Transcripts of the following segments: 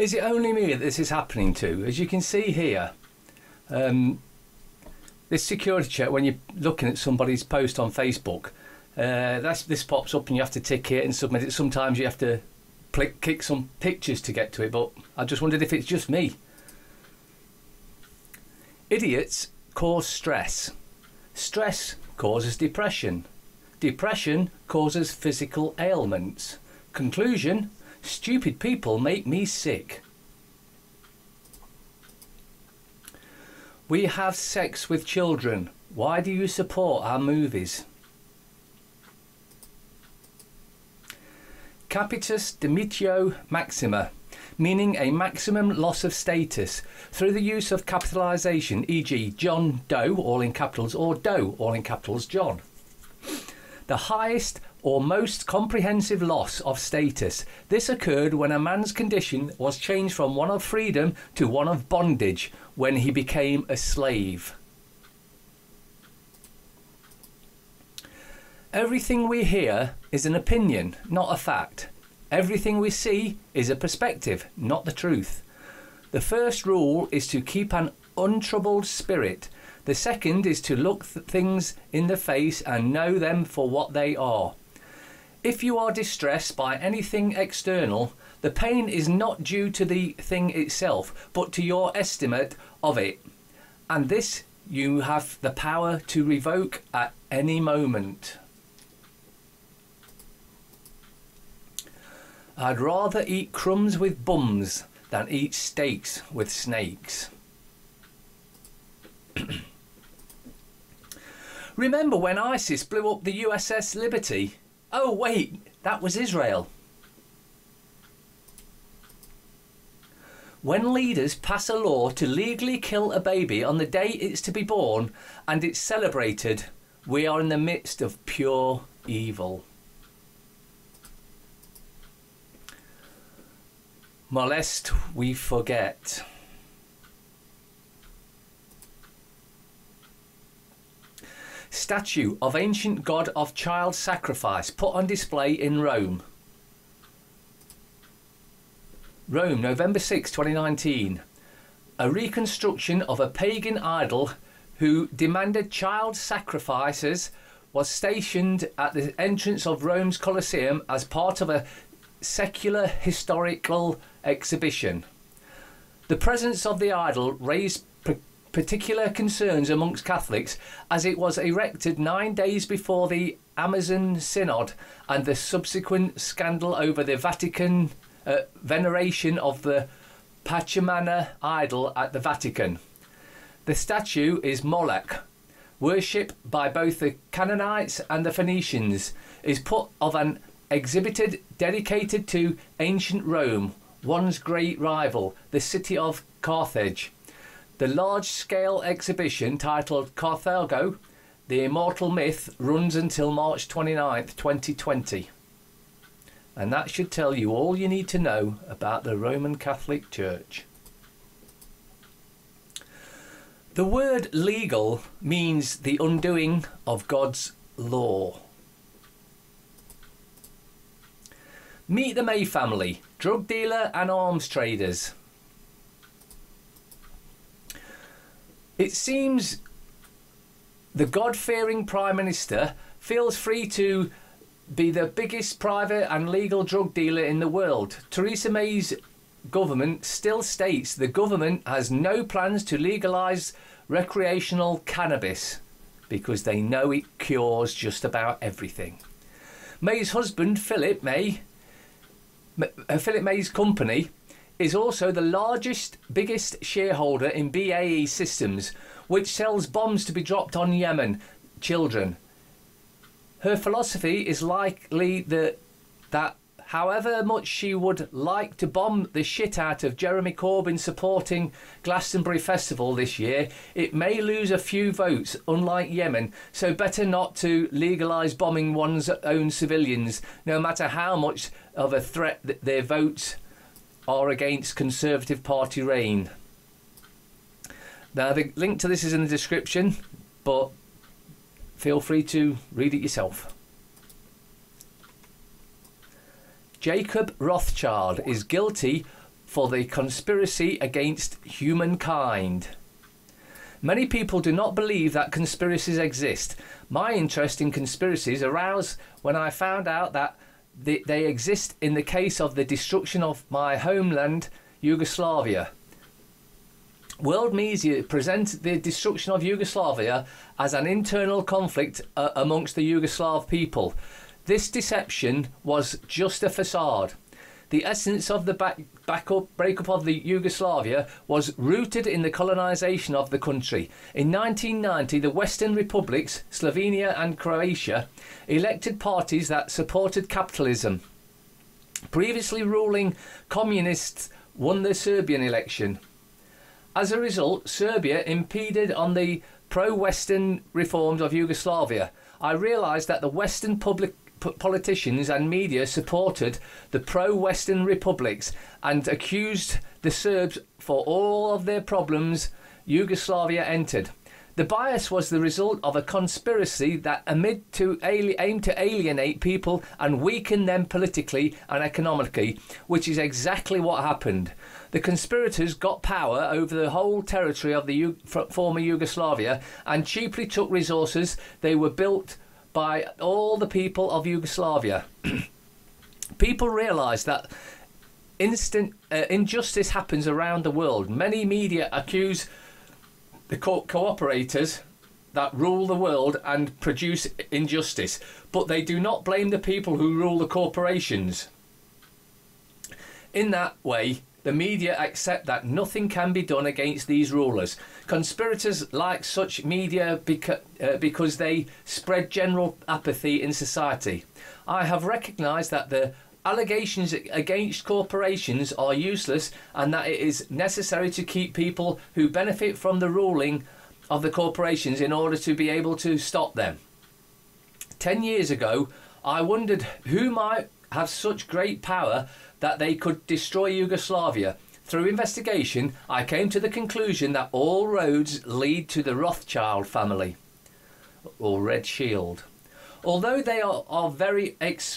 Is it only me that this is happening to? As you can see here, this security check, when you're looking at somebody's post on Facebook, this pops up and you have to tick it and submit it. Sometimes you have to click some pictures to get to it, but I just wondered if it's just me. Idiots cause stress. Stress causes depression. Depression causes physical ailments. Conclusion: stupid people make me sick. We have sex with children. Why do you support our movies? Capitis demitio maxima, meaning a maximum loss of status through the use of capitalisation, e.g. John Doe, all in capitals, or Doe, all in capitals, John. The highest or most comprehensive loss of status. This occurred when a man's condition was changed from one of freedom to one of bondage, when he became a slave. Everything we hear is an opinion, not a fact. Everything we see is a perspective, not the truth. The first rule is to keep an untroubled spirit. The second is to look things in the face and know them for what they are. If you are distressed by anything external, the pain is not due to the thing itself, but to your estimate of it. And this you have the power to revoke at any moment. I'd rather eat crumbs with bums than eat steaks with snakes. Remember when ISIS blew up the USS Liberty? Oh wait, that was Israel. When leaders pass a law to legally kill a baby on the day it's to be born and it's celebrated, we are in the midst of pure evil. Molest we forget. Statue of ancient god of child sacrifice put on display in Rome. Rome, November 6, 2019. A reconstruction of a pagan idol who demanded child sacrifices was stationed at the entrance of Rome's Colosseum as part of a secular historical exhibition. The presence of the idol raised particular concerns amongst Catholics, as it was erected 9 days before the Amazon Synod and the subsequent scandal over the Vatican veneration of the Pachamama idol at the Vatican. The statue is Moloch, worshipped by both the Canaanites and the Phoenicians, is put of an exhibited dedicated to ancient Rome, one's great rival, the city of Carthage. The large-scale exhibition, titled Carthago, The Immortal Myth, runs until March 29th, 2020. And that should tell you all you need to know about the Roman Catholic Church. The word legal means the undoing of God's law. Meet the May family, drug dealer and arms traders. It seems the God-fearing Prime Minister feels free to be the biggest private and legal drug dealer in the world. Theresa May's government still states the government has no plans to legalise recreational cannabis because they know it cures just about everything. May's husband, Philip May's company, is also the biggest shareholder in BAE Systems, which sells bombs to be dropped on Yemen children. Her philosophy is likely that however much she would like to bomb the shit out of Jeremy Corbyn supporting Glastonbury Festival this year, it may lose a few votes, unlike Yemen, so better not to legalise bombing one's own civilians, no matter how much of a threat their votes are against Conservative Party reign. Now the link to this is in the description, but feel free to read it yourself. Jacob Rothschild is guilty for the conspiracy against humankind. Many people do not believe that conspiracies exist. My interest in conspiracies arose when I found out that they exist in the case of the destruction of my homeland, Yugoslavia. World media present the destruction of Yugoslavia as an internal conflict amongst the Yugoslav people. This deception was just a facade. The essence of the breakup of the Yugoslavia was rooted in the colonisation of the country. In 1990, the Western republics, Slovenia and Croatia, elected parties that supported capitalism. Previously ruling communists won the Serbian election. As a result, Serbia impeded on the pro-Western reforms of Yugoslavia. I realised that the Western politicians and media supported the pro-Western republics and accused the Serbs for all of their problems Yugoslavia entered. The bias was the result of a conspiracy that aimed to alienate people and weaken them politically and economically, which is exactly what happened. The conspirators got power over the whole territory of the former Yugoslavia and cheaply took resources they were built by all the people of Yugoslavia. People realise that injustice happens around the world. Many media accuse the cooperators that rule the world and produce injustice, but they do not blame the people who rule the corporations. In that way, the media accept that nothing can be done against these rulers. Conspirators like such media because they spread general apathy in society. I have recognised that the allegations against corporations are useless and that it is necessary to keep people who benefit from the ruling of the corporations in order to be able to stop them. 10 years ago, I wondered who might have such great power that they could destroy Yugoslavia. Through investigation, I came to the conclusion that all roads lead to the Rothschild family, or Red Shield. Although they are very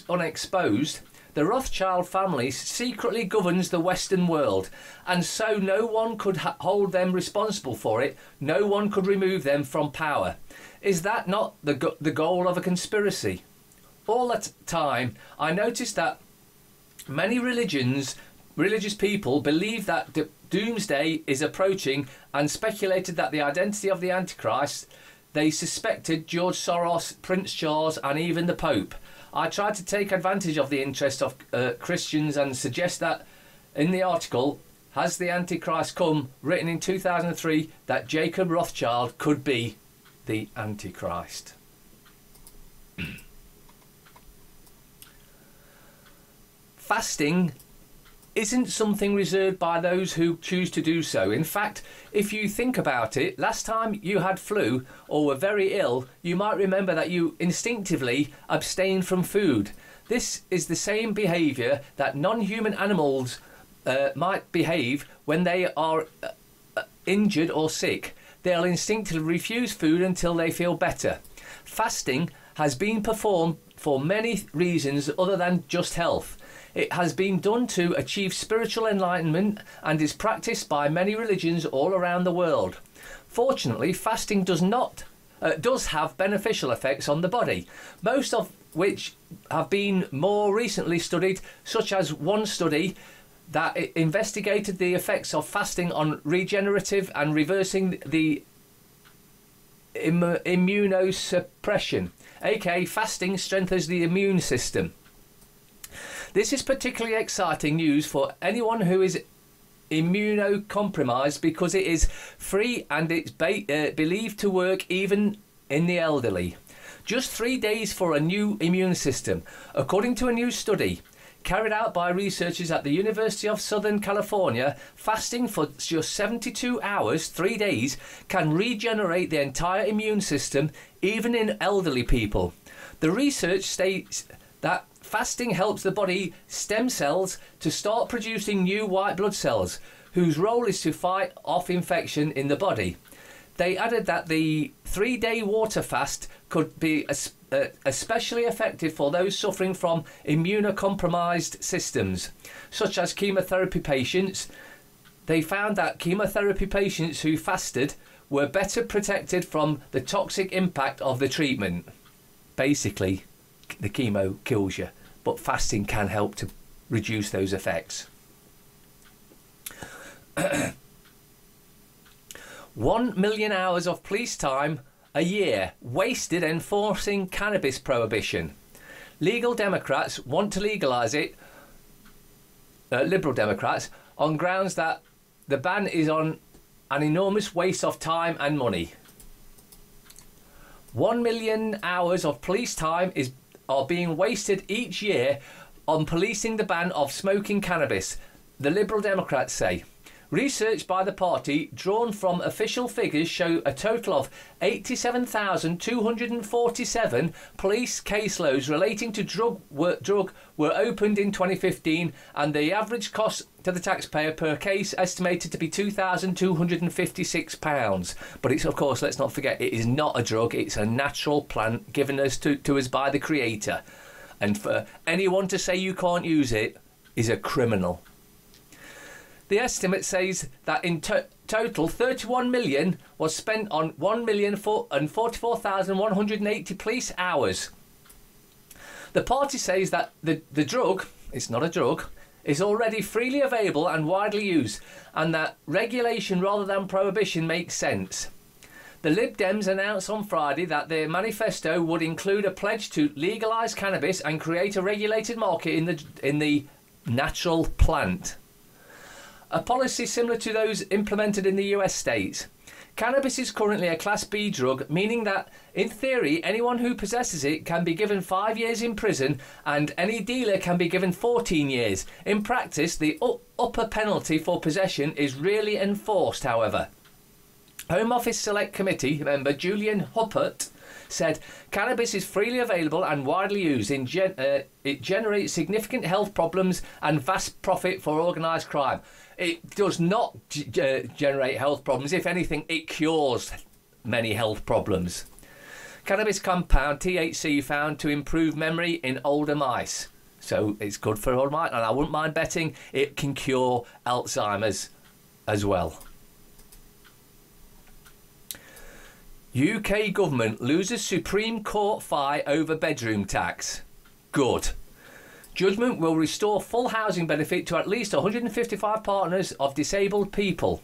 unexposed, the Rothschild family secretly governs the Western world, and so no one could hold them responsible for it. No one could remove them from power. Is that not the goal of a conspiracy? All that time, I noticed that many religious people believe that doomsday is approaching and speculated that the identity of the Antichrist. They suspected George Soros, Prince Charles and even the Pope. I tried to take advantage of the interest of Christians and suggest that in the article, Has the Antichrist Come?, written in 2003, that Jacob Rothschild could be the Antichrist. Fasting isn't something reserved by those who choose to do so. In fact, if you think about it, last time you had flu or were very ill, you might remember that you instinctively abstained from food. This is the same behaviour that non-human animals might behave when they are injured or sick. They'll instinctively refuse food until they feel better. Fasting has been performed for many reasons other than just health. It has been done to achieve spiritual enlightenment and is practiced by many religions all around the world. Fortunately, fasting does have beneficial effects on the body, most of which have been more recently studied, such as one study that investigated the effects of fasting on regenerative and reversing the immunosuppression, aka fasting strengthens the immune system. This is particularly exciting news for anyone who is immunocompromised because it is free and it's believed to work even in the elderly. Just 3 days for a new immune system. According to a new study carried out by researchers at the University of Southern California, fasting for just 72 hours, 3 days, can regenerate the entire immune system, even in elderly people. The research states that fasting helps the body stem cells to start producing new white blood cells, whose role is to fight off infection in the body. They added that the 3-day water fast could be especially effective for those suffering from immunocompromised systems, such as chemotherapy patients. They found that chemotherapy patients who fasted were better protected from the toxic impact of the treatment. Basically, the chemo kills you, but fasting can help to reduce those effects. 1 million hours of police time a year wasted enforcing cannabis prohibition. Legal Democrats want to legalise it, Liberal Democrats, on grounds that the ban is on an enormous waste of time and money. 1 million hours of police time are being wasted each year on policing the ban of smoking cannabis, the Liberal Democrats say. Research by the party, drawn from official figures, show a total of 87,247 police caseloads relating to drug were opened in 2015, and the average cost to the taxpayer per case estimated to be £2,256. But it's, of course, let's not forget, it is not a drug, it's a natural plant given us to us by the Creator. And for anyone to say you can't use it is a criminal. The estimate says that in total 31 million was spent on 1,044,180 police hours. The party says that the drug, it's not a drug, is already freely available and widely used, and that regulation rather than prohibition makes sense. The Lib Dems announced on Friday that their manifesto would include a pledge to legalise cannabis and create a regulated market in the natural plant. A policy similar to those implemented in the US states. Cannabis is currently a Class B drug, meaning that, in theory, anyone who possesses it can be given 5 years in prison and any dealer can be given 14 years. In practice, the upper penalty for possession is rarely enforced, however. Home Office Select Committee member Julian Huppert said cannabis is freely available and widely used. It generates significant health problems and vast profit for organised crime. It does not generate health problems. If anything, it cures many health problems. Cannabis compound THC found to improve memory in older mice. So it's good for all mice, and I wouldn't mind betting it can cure Alzheimer's as well. UK government loses Supreme Court fight over bedroom tax. Good. Judgment will restore full housing benefit to at least 155 partners of disabled people.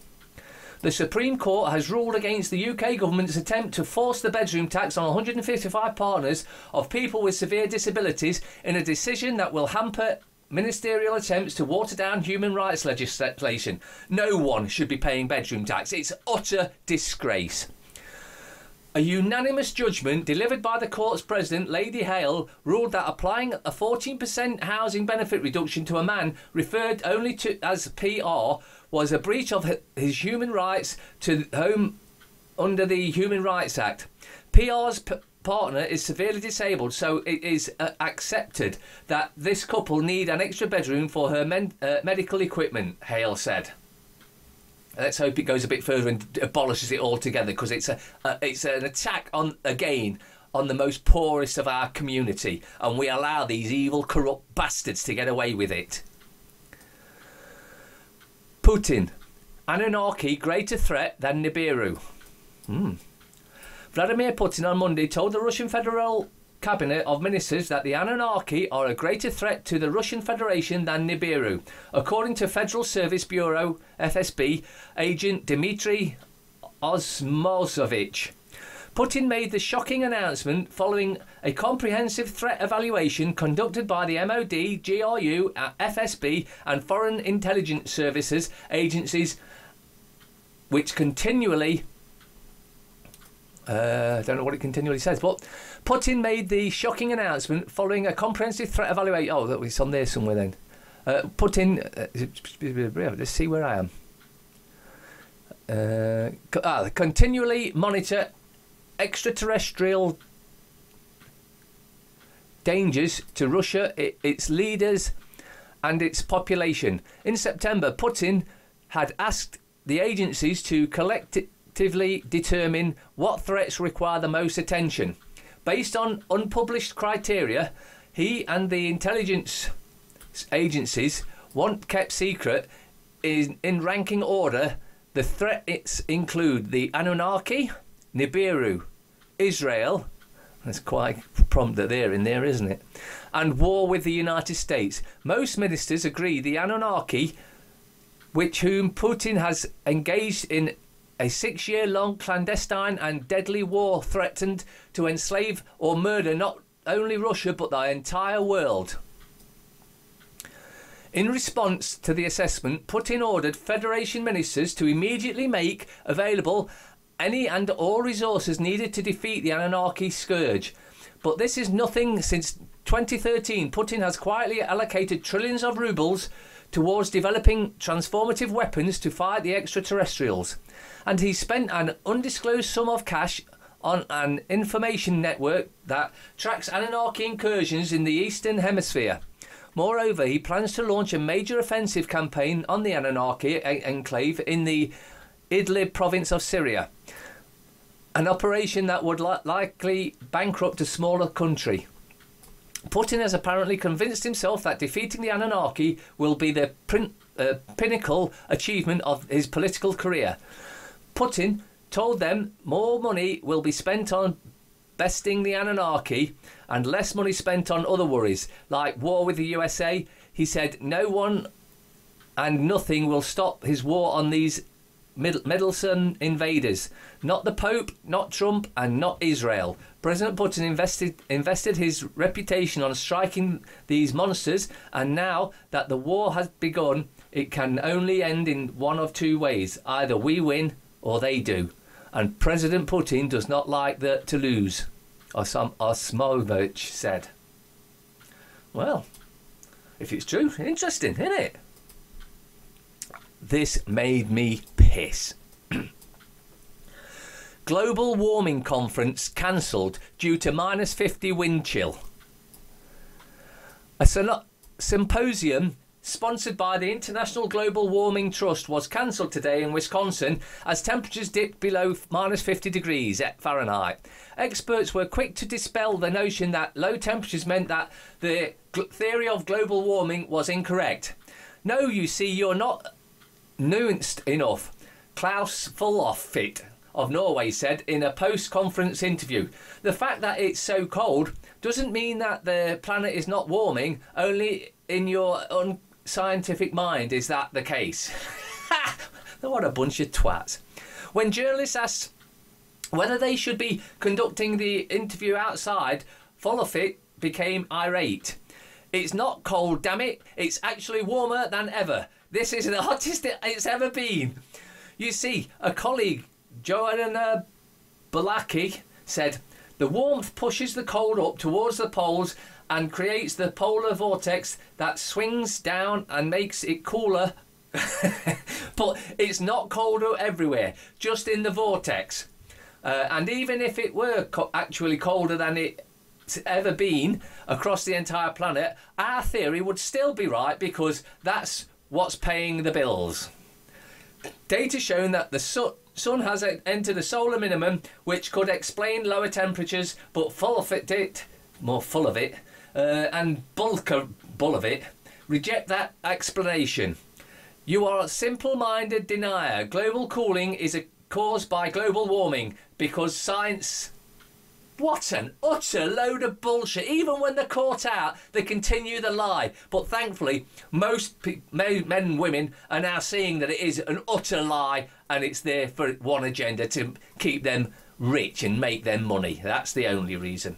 The Supreme Court has ruled against the UK government's attempt to force the bedroom tax on 155 partners of people with severe disabilities in a decision that will hamper ministerial attempts to water down human rights legislation. No one should be paying bedroom tax. It's utter disgrace. A unanimous judgment delivered by the court's president, Lady Hale, ruled that applying a 14% housing benefit reduction to a man referred only to as PR was a breach of his human rights to home under the Human Rights Act. PR's partner is severely disabled, so it is accepted that this couple need an extra bedroom for her medical equipment, Hale said. Let's hope it goes a bit further and abolishes it altogether, because it's an attack on the most poorest of our community, and we allow these evil, corrupt bastards to get away with it. Putin, Anunnaki greater threat than Nibiru. Vladimir Putin on Monday told the Russian Federal Cabinet of Ministers that the Anunnaki are a greater threat to the Russian Federation than Nibiru, according to Federal Service Bureau FSB agent Dmitry Osmozovich. Putin made the shocking announcement following a comprehensive threat evaluation conducted by the MOD, GRU, FSB and foreign intelligence services agencies, which continually I don't know what it continually says, but Putin made the shocking announcement following a comprehensive threat evaluation. Oh, it's on there somewhere then. Putin, let's see where I am. Continually monitor extraterrestrial dangers to Russia, its leaders and its population. In September, Putin had asked the agencies to collect objectively determine what threats require the most attention. Based on unpublished criteria, he and the intelligence agencies want kept secret in ranking order. The threats include the Anunnaki, Nibiru, Israel, that's quite prompt that they're in there, isn't it? And war with the United States. Most ministers agree the Anunnaki, whom Putin has engaged in a 6-year-long clandestine and deadly war, threatened to enslave or murder not only Russia but the entire world. In response to the assessment, Putin ordered Federation ministers to immediately make available any and all resources needed to defeat the Anunnaki scourge. But this is nothing. Since 2013, Putin has quietly allocated trillions of rubles towards developing transformative weapons to fight the extraterrestrials. And he spent an undisclosed sum of cash on an information network that tracks Anunnaki incursions in the Eastern Hemisphere. Moreover, he plans to launch a major offensive campaign on the Anunnaki enclave in the Idlib province of Syria, an operation that would likely bankrupt a smaller country. Putin has apparently convinced himself that defeating the Anunnaki will be the pinnacle achievement of his political career. Putin told them more money will be spent on besting the Anunnaki and less money spent on other worries, like war with the USA. He said no one and nothing will stop his war on these meddlesome invaders. Not the Pope, not Trump, and not Israel. President Putin invested his reputation on striking these monsters, and now that the war has begun, it can only end in one of two ways. Either we win or they do. And President Putin does not like to lose, Osmovich said. Well, if it's true, interesting, isn't it? This made me piss. Global warming conference cancelled due to -50 wind chill. A symposium sponsored by the International Global Warming Trust was cancelled today in Wisconsin as temperatures dipped below -50 degrees Fahrenheit. Experts were quick to dispel the notion that low temperatures meant that the theory of global warming was incorrect. No, you see, you're not nuanced enough, Klaus Fullofit of Norway said in a post-conference interview. The fact that it's so cold doesn't mean that the planet is not warming. Only in your unscientific mind is that the case. What a bunch of twats. When journalists asked whether they should be conducting the interview outside, Fullofit became irate. It's not cold, damn it. It's actually warmer than ever. This is the hottest it's ever been. You see, a colleague, Joanna Balaki, said, the warmth pushes the cold up towards the poles and creates the polar vortex that swings down and makes it cooler. But it's not colder everywhere, just in the vortex. And even if it were actually colder than it's ever been across the entire planet, our theory would still be right because that's what's paying the bills. Data shown that the sun has entered a solar minimum, which could explain lower temperatures, but full of it, and bull of it, reject that explanation. You are a simple-minded denier. Global cooling is caused by global warming because science... What an utter load of bullshit. Even when they're caught out, they continue the lie. But thankfully, most men and women are now seeing that it is an utter lie and it's there for one agenda, to keep them rich and make them money. That's the only reason.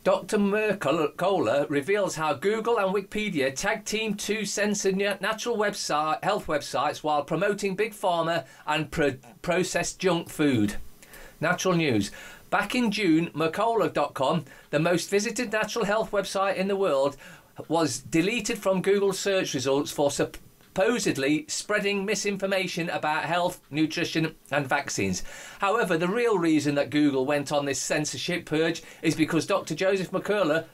Dr. Mercola reveals how Google and Wikipedia tag team to censor natural health websites while promoting big pharma and processed junk food. Natural news. Back in June, Mercola.com, the most visited natural health website in the world, was deleted from Google search results for supposedly spreading misinformation about health, nutrition and vaccines. However, the real reason that Google went on this censorship purge is because Dr. Joseph Mercola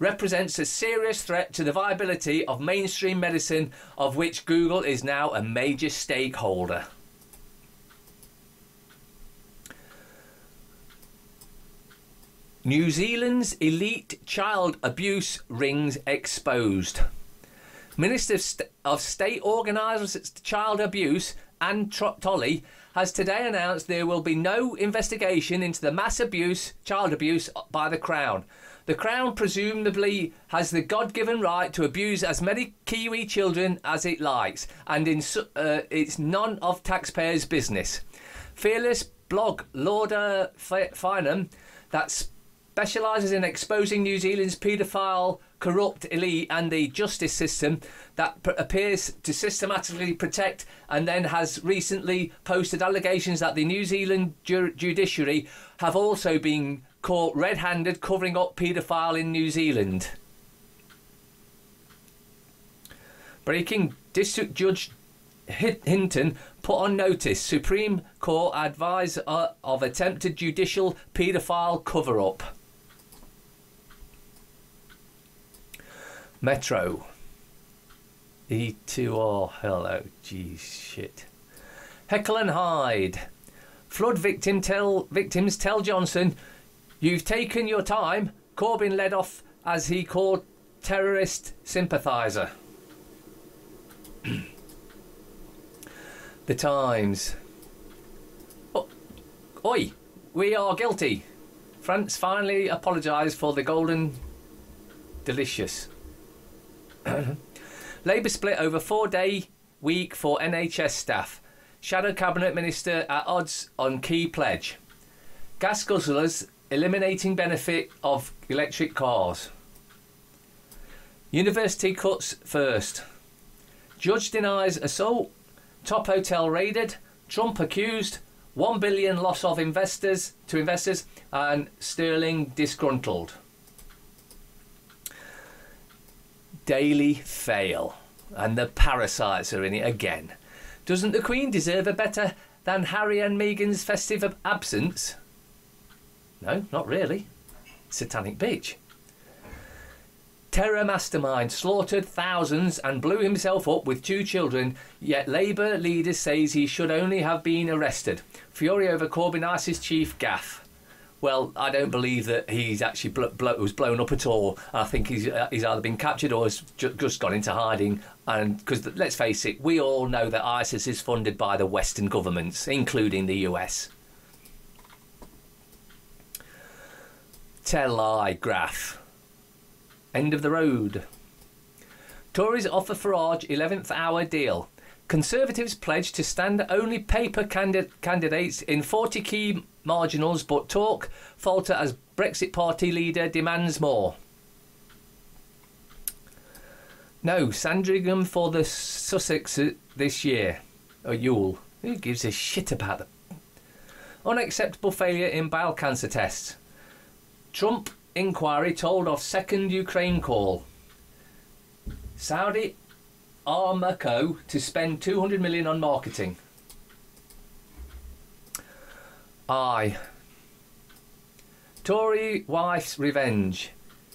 represents a serious threat to the viability of mainstream medicine, of which Google is now a major stakeholder. New Zealand's elite child abuse rings exposed. Minister of State organisers child abuse, Anne Tolley, has today announced there will be no investigation into the mass child abuse by the Crown. The Crown presumably has the God-given right to abuse as many Kiwi children as it likes, and it's none of taxpayers' business. Fearless blog Lauder Finham, that specialises in exposing New Zealand's paedophile, corrupt elite and the justice system that appears to systematically protect, and then has recently posted allegations that the New Zealand judiciary have also been caught red-handed covering up paedophile in New Zealand. Breaking: District Judge Hinton put on notice Supreme Court adviser of attempted judicial paedophile cover-up. Metro. E2R. Hello. Geez, shit. Heckle and Hyde. Flood victims tell Johnson, "You've taken your time." Corbyn led off as he called terrorist sympathiser. The Times. Oh, oi, we are guilty. France finally apologised for the golden delicious. Labour split over 4-day week for NHS staff. Shadow Cabinet Minister at odds on key pledge. Gas guzzlers eliminating benefit of electric cars. University cuts first. Judge denies assault. Top hotel raided. Trump accused. 1 billion loss of investors and sterling disgruntled. Daily fail, and the parasites are in it again. Doesn't the Queen deserve a better than Harry and Meghan's festive absence? No, not really. Satanic bitch. Terror mastermind slaughtered thousands and blew himself up with 2 children, yet Labour leader says he should only have been arrested. Fury over Corbyn ISIS chief gaffe. Well, I don't believe that he's actually was blown up at all. I think he's either been captured or has just gone into hiding. And because let's face it, we all know that ISIS is funded by the Western governments, including the US. Tell-lie graph. End of the road. Tories offer Farage 11th hour deal. Conservatives pledge to stand only paper candidates in 40 key marginals, but talk falter as Brexit party leader demands more. No Sandringham for the Sussex this year. Or Yule. Who gives a shit about them? Unacceptable failure in bowel cancer tests. Trump inquiry told of second Ukraine call. Saudi Aramco to spend 200 million on marketing. Tory wife's revenge.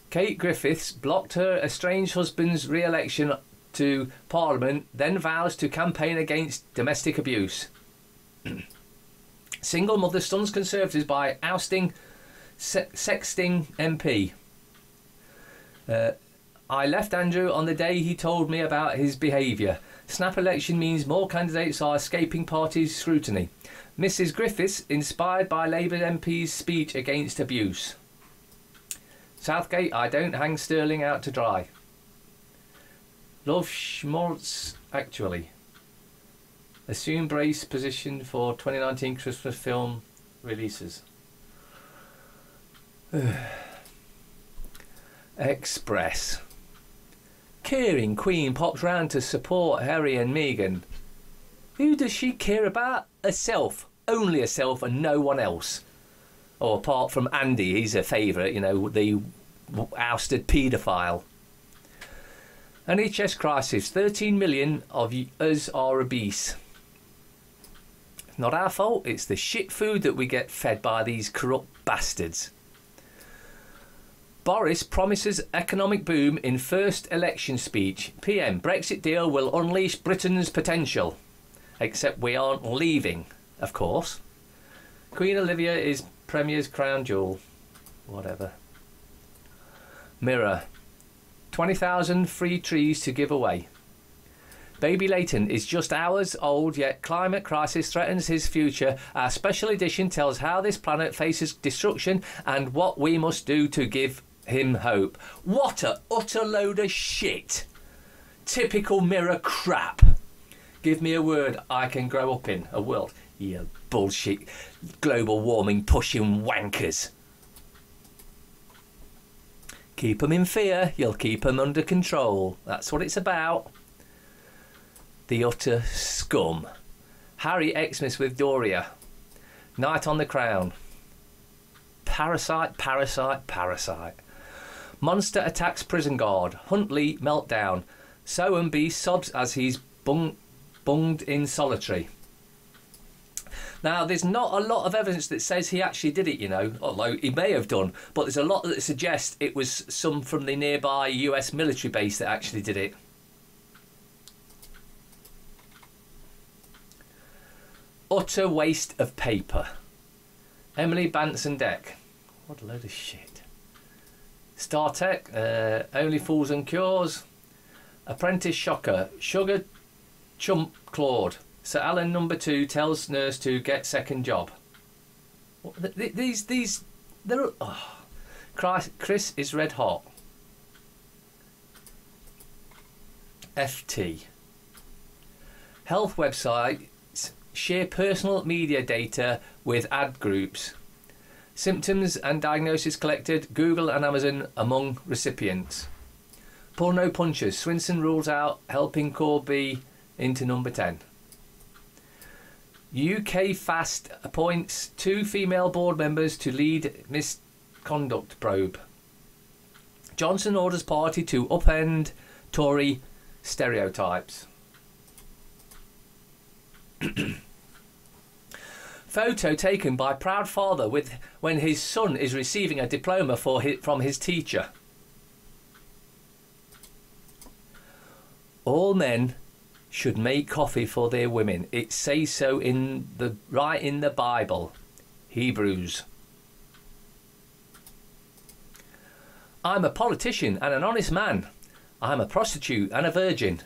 Kate Griffiths blocked her estranged husband's re-election to Parliament, then vows to campaign against domestic abuse. Single mother stuns Conservatives by ousting sexting MP. I left Andrew on the day he told me about his behaviour. Snap election means more candidates are escaping party scrutiny. Mrs Griffiths inspired by Labour MP's speech against abuse. Southgate, I don't hang Sterling out to dry. Love Schmaltz, actually. Assume brace position for 2019 Christmas film releases. Express. Caring Queen pops round to support Harry and Meghan. Who does she care about? Herself. Only herself and no one else. Or apart from Andy, he's a favourite, you know, the ousted paedophile. NHS crisis. 13 million of us are obese. Not our fault, it's the shit food that we get fed by these corrupt bastards. Boris promises economic boom in first election speech. PM, Brexit deal will unleash Britain's potential. Except we aren't leaving, of course. Queen Olivia is Premier's crown jewel. Whatever. Mirror. 20,000 free trees to give away. Baby Leighton is just hours old, yet climate crisis threatens his future. Our special edition tells how this planet faces destruction and what we must do to give him hope. What a utter load of shit. Typical Mirror crap. Give me a word I can grow up in. A world. You bullshit global warming pushing wankers. Keep them in fear, you'll keep them under control. That's what it's about. The utter scum. Harry Xmas with Doria. Night on the Crown. Parasite, parasite, parasite. Monster attacks prison guard. Huntley meltdown. Sowerby sobs as he's bunged in solitary. Now, there's not a lot of evidence that says he actually did it, you know, although he may have done, but there's a lot that suggests it was some from the nearby US military base that actually did it. Utter waste of paper. Emily Banson Deck. What a load of shit. Star Trek, Only Fools and Cures. Apprentice Shocker. Sugar Chump Claude. Sir Alan number 2 tells nurse to get second job. They're... Oh. Chris is red hot. FT. Health websites share personal media data with ad groups. Symptoms and diagnosis collected, Google and Amazon among recipients. Porno punchers. Swinson rules out helping Corby into number 10. UK Fast appoints 2 female board members to lead misconduct probe. Johnson orders party to upend Tory stereotypes. Photo taken by proud father when his son is receiving a diploma from his teacher. All men should make coffee for their women. It says so right in the Bible. Hebrews. I'm a politician and an honest man. I'm a prostitute and a virgin.